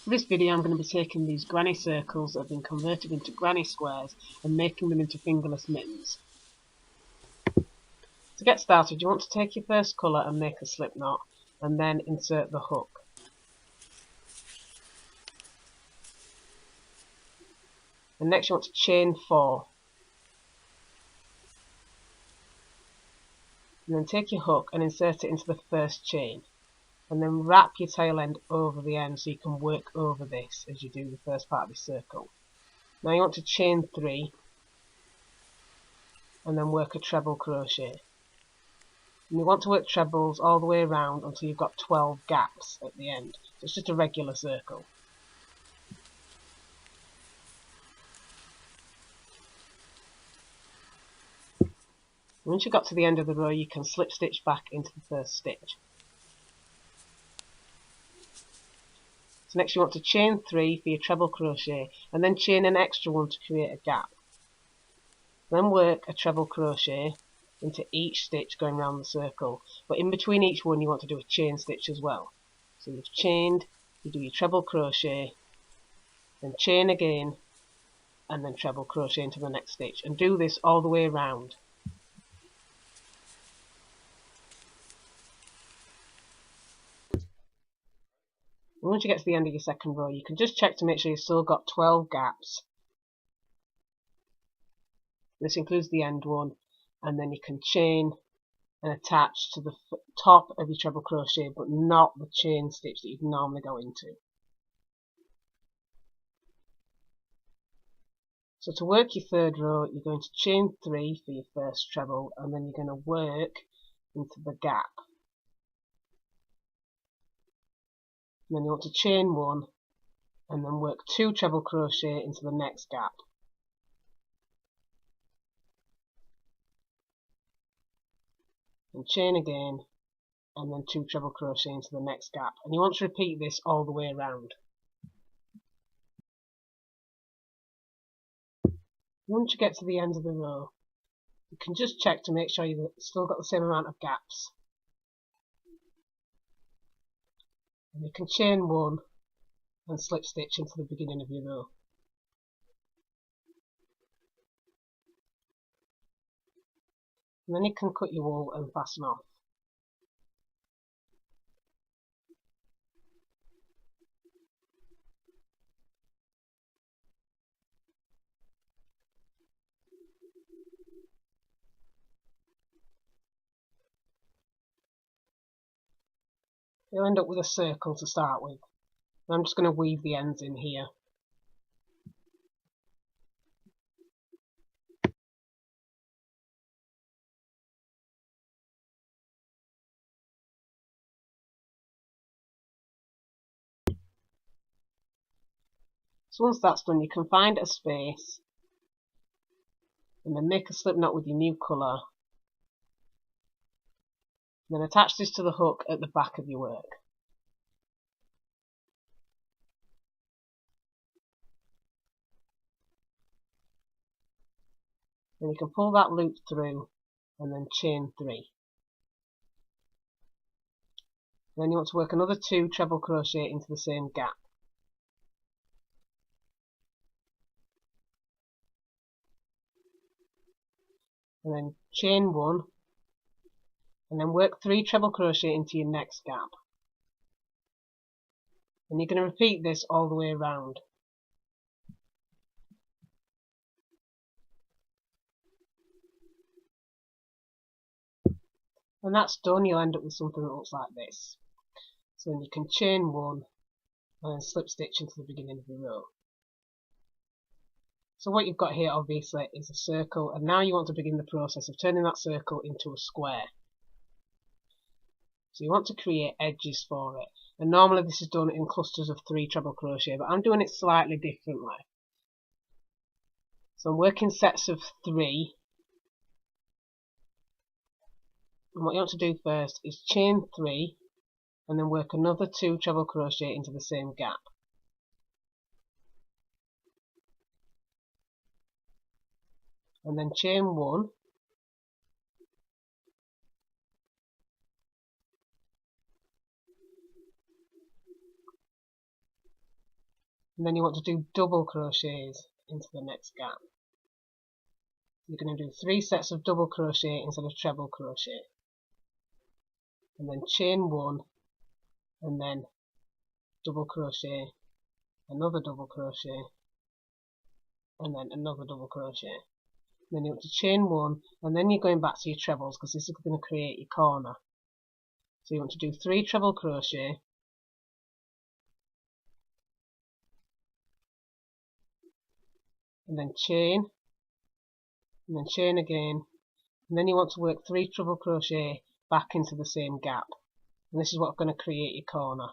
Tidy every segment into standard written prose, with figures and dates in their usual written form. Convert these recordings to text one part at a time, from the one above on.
For this video I'm going to be taking these granny circles that have been converted into granny squares and making them into fingerless mittens. To get started, you want to take your first colour and make a slip knot, and then insert the hook. And next you want to chain 4. And then take your hook and insert it into the first chain. And then wrap your tail end over the end so you can work over this as you do the first part of the circle. Now you want to chain 3 and then work a treble crochet. And you want to work trebles all the way around until you've got 12 gaps at the end. So it's just a regular circle. Once you've got to the end of the row, you can slip stitch back into the first stitch. So next you want to chain 3 for your treble crochet and then chain an extra one to create a gap. Then work a treble crochet into each stitch going around the circle, but in between each one you want to do a chain stitch as well. So you've chained, you do your treble crochet, then chain again, and then treble crochet into the next stitch, and do this all the way around. And once you get to the end of your second row, you can just check to make sure you've still got 12 gaps. This includes the end one, and then you can chain and attach to the top of your treble crochet, but not the chain stitch that you'd normally go into. So to work your third row, you're going to chain 3 for your first treble, and then you're going to work into the gap. And then you want to chain 1 and then work 2 treble crochet into the next gap. And chain again, and then 2 treble crochet into the next gap. And you want to repeat this all the way around. Once you get to the end of the row, you can just check to make sure you've still got the same amount of gaps. And you can chain 1 and slip stitch into the beginning of your row. And then you can cut your wool and fasten off. You'll end up with a circle to start with. And I'm just going to weave the ends in here. So once that's done, you can find a space and then make a slip knot with your new colour. Then attach this to the hook at the back of your work. Then you can pull that loop through and then chain 3. Then you want to work another 2 treble crochet into the same gap. And then chain 1 and then work 3 treble crochet into your next gap. And you're going to repeat this all the way around. When that's done, you'll end up with something that looks like this. So then you can chain 1 and then slip stitch into the beginning of the row. So what you've got here obviously is a circle, and now you want to begin the process of turning that circle into a square. So you want to create edges for it, and normally this is done in clusters of 3 treble crochet, but I'm doing it slightly differently. So I'm working sets of 3, and what you want to do first is chain 3 and then work another 2 treble crochet into the same gap. And then chain 1 and then you want to do double crochets into the next gap. You're going to do 3 sets of double crochet instead of treble crochet, and then chain 1, and then double crochet, another double crochet, and then another double crochet. Then you want to chain 1, and then you're going back to your trebles because this is going to create your corner. So you want to do 3 treble crochet, and then chain again, and then you want to work 3 treble crochet back into the same gap, and this is what's going to create your corner.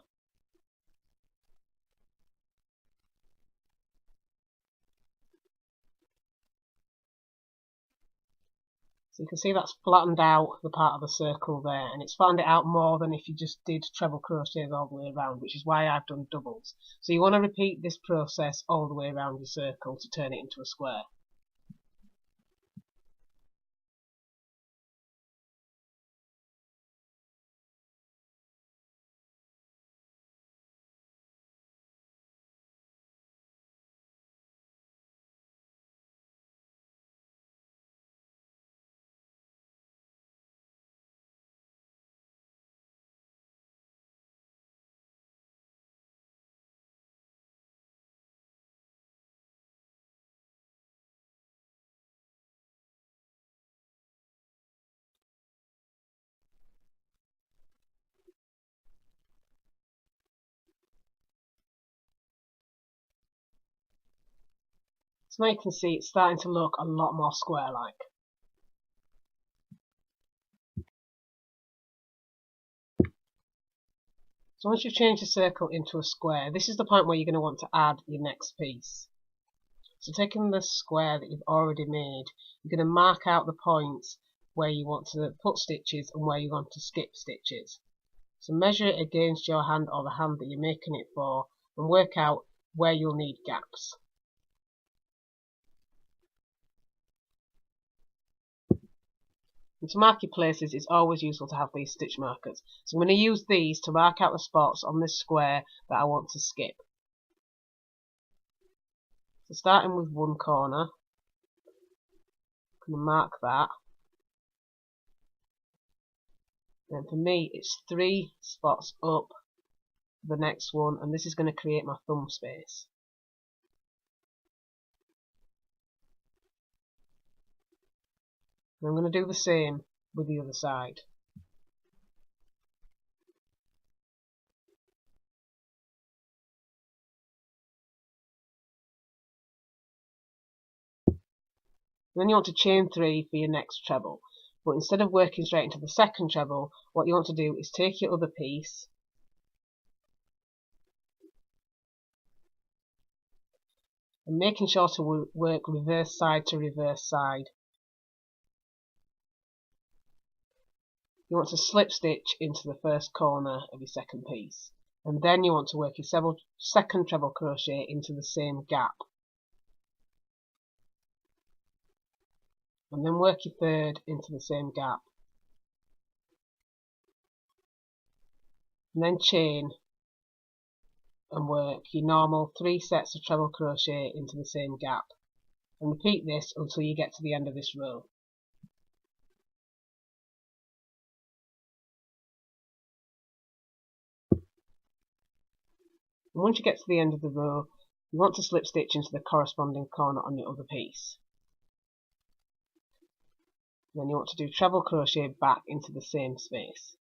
So you can see that's flattened out the part of the circle there, and it's flattened it out more than if you just did treble crochets all the way around, which is why I've done doubles. So you want to repeat this process all the way around your circle to turn it into a square. So now you can see it's starting to look a lot more square-like. So once you've changed the circle into a square, this is the point where you're going to want to add your next piece. So taking the square that you've already made, you're going to mark out the points where you want to put stitches and where you want to skip stitches. So measure it against your hand or the hand that you're making it for and work out where you'll need gaps. And to mark your places, it's always useful to have these stitch markers. So I'm going to use these to mark out the spots on this square that I want to skip. So starting with one corner, I'm going to mark that. Then for me, it's 3 spots up the next one, and this is going to create my thumb space. And I'm going to do the same with the other side. Then you want to chain 3 for your next treble. But instead of working straight into the second treble, what you want to do is take your other piece and making sure to work reverse side to reverse side. You want to slip stitch into the first corner of your second piece, and then you want to work your second treble crochet into the same gap, and then work your third into the same gap, and then chain and work your normal 3 sets of treble crochet into the same gap, and repeat this until you get to the end of this row. And once you get to the end of the row, you want to slip stitch into the corresponding corner on your other piece. Then you want to do treble crochet back into the same space.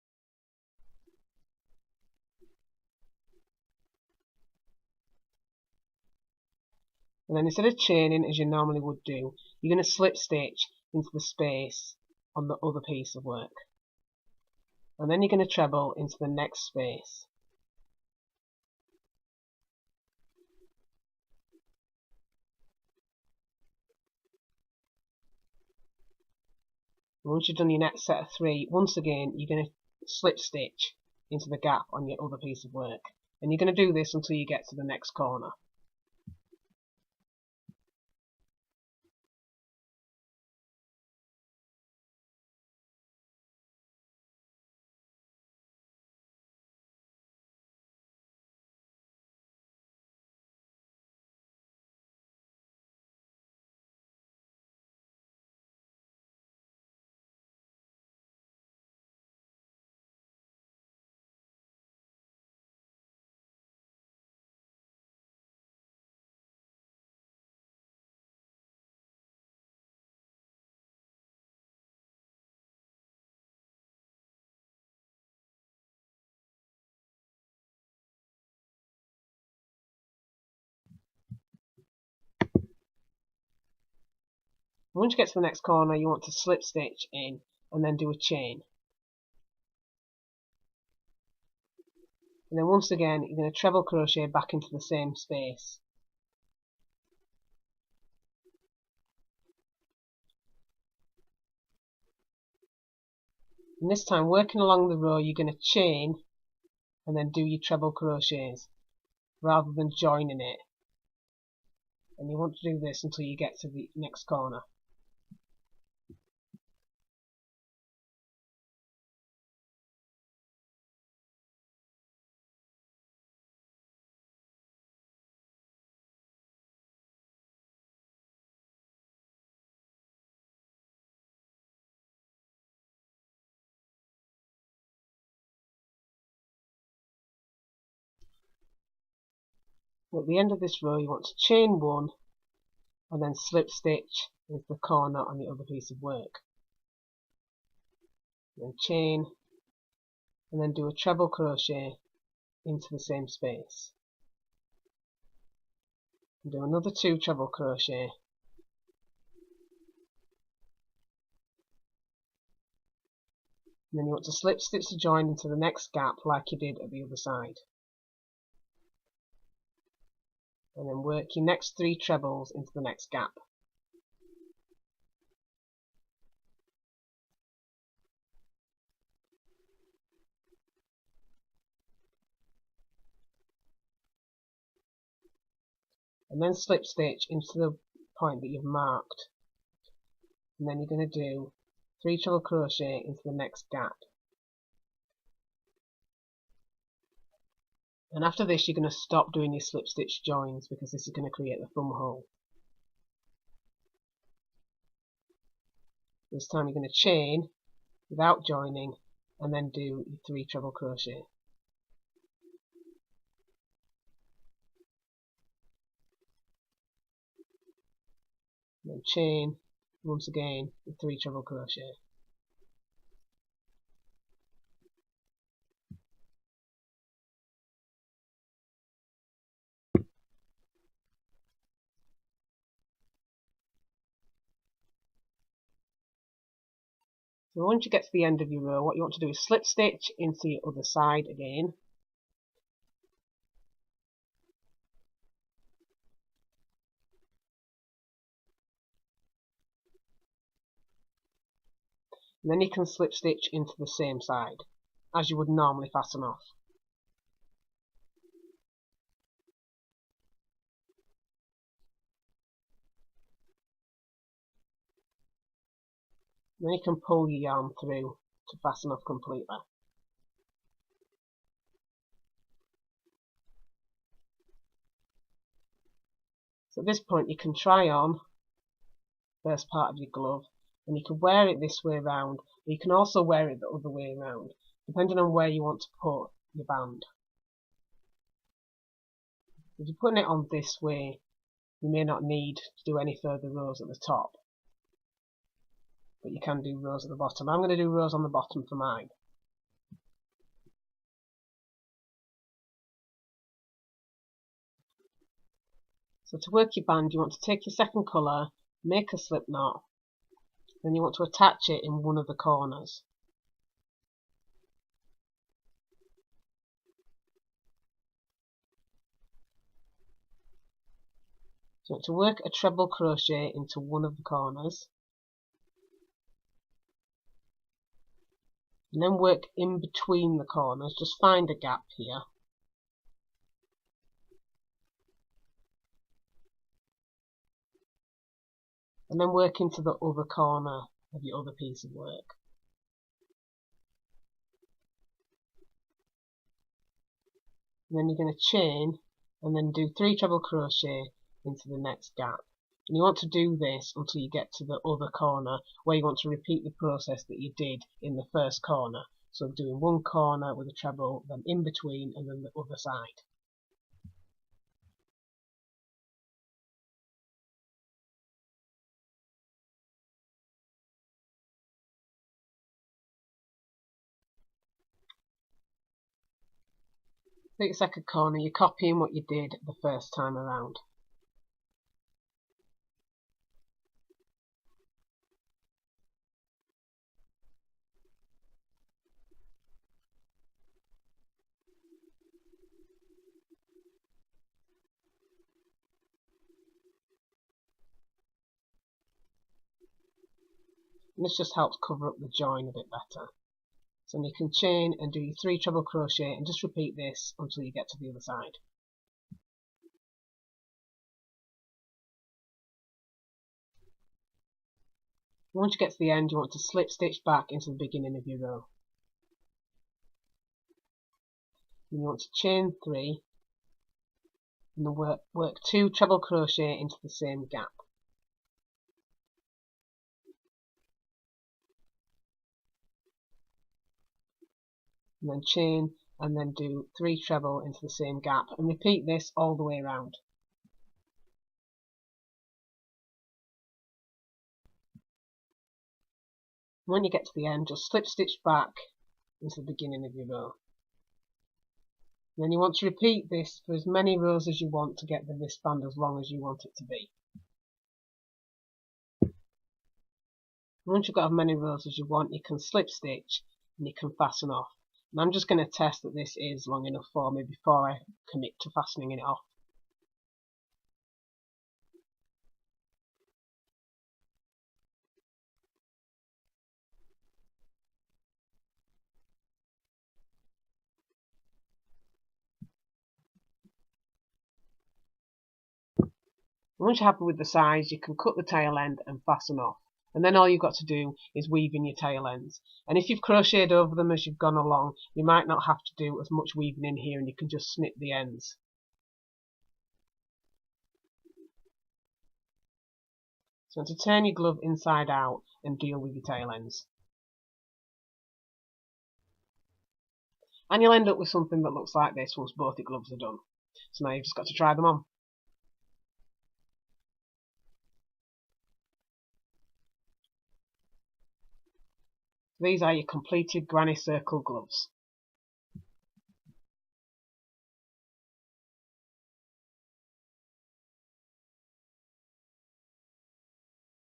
And then instead of chaining as you normally would do, you're going to slip stitch into the space on the other piece of work. And then you're going to treble into the next space. And once you've done your next set of 3, once again you're going to slip stitch into the gap on your other piece of work. And you're going to do this until you get to the next corner. Once you get to the next corner, you want to slip stitch in and then do a chain. And then once again, you're going to treble crochet back into the same space. And this time, working along the row, you're going to chain and then do your treble crochets rather than joining it. And you want to do this until you get to the next corner. At the end of this row, you want to chain one and then slip stitch into the corner on the other piece of work. Then chain and then do a treble crochet into the same space. And do another 2 treble crochet. And then you want to slip stitch to join into the next gap like you did at the other side. And then work your next 3 trebles into the next gap. And then slip stitch into the point that you've marked. And then you're going to do 3 treble crochet into the next gap. And after this, you're going to stop doing your slip stitch joins because this is going to create the thumb hole. This time you're going to chain without joining and then do your 3 treble crochet. And then chain once again with 3 treble crochet. So once you get to the end of your row, what you want to do is slip stitch into your other side again. And then you can slip stitch into the same side, as you would normally fasten off. Then you can pull your yarn through to fasten off completely. So at this point you can try on the first part of your glove, and you can wear it this way round, but you can also wear it the other way around, depending on where you want to put your band. If you're putting it on this way, you may not need to do any further rows at the top, but you can do rows at the bottom. I'm going to do rows on the bottom for mine. So to work your band, you want to take your second colour, make a slip knot, then you want to attach it in one of the corners. So to work a treble crochet into one of the corners, and then work in between the corners, just find a gap here. And then work into the other corner of your other piece of work. And then you're going to chain and then do 3 treble crochet into the next gap. And you want to do this until you get to the other corner, where you want to repeat the process that you did in the first corner. So doing one corner with a treble, then in between, and then the other side. Take the second corner, you're copying what you did the first time around. And this just helps cover up the join a bit better. So you can chain and do your 3 treble crochet and just repeat this until you get to the other side. Once you get to the end, you want to slip stitch back into the beginning of your row. And you want to chain 3 and then work 2 treble crochet into the same gap. And then chain and then do 3 treble into the same gap and repeat this all the way around. When you get to the end, just slip stitch back into the beginning of your row. And then you want to repeat this for as many rows as you want to get the wristband as long as you want it to be. Once you've got as many rows as you want, you can slip stitch and you can fasten off. And I'm just going to test that this is long enough for me before I commit to fastening it off. Once you're happy with the size, you can cut the tail end and fasten off. And then all you've got to do is weave in your tail ends. And if you've crocheted over them as you've gone along, you might not have to do as much weaving in here and you can just snip the ends. So to turn your glove inside out and deal with your tail ends. And you'll end up with something that looks like this once both your gloves are done. So now you've just got to try them on. These are your completed granny circle gloves.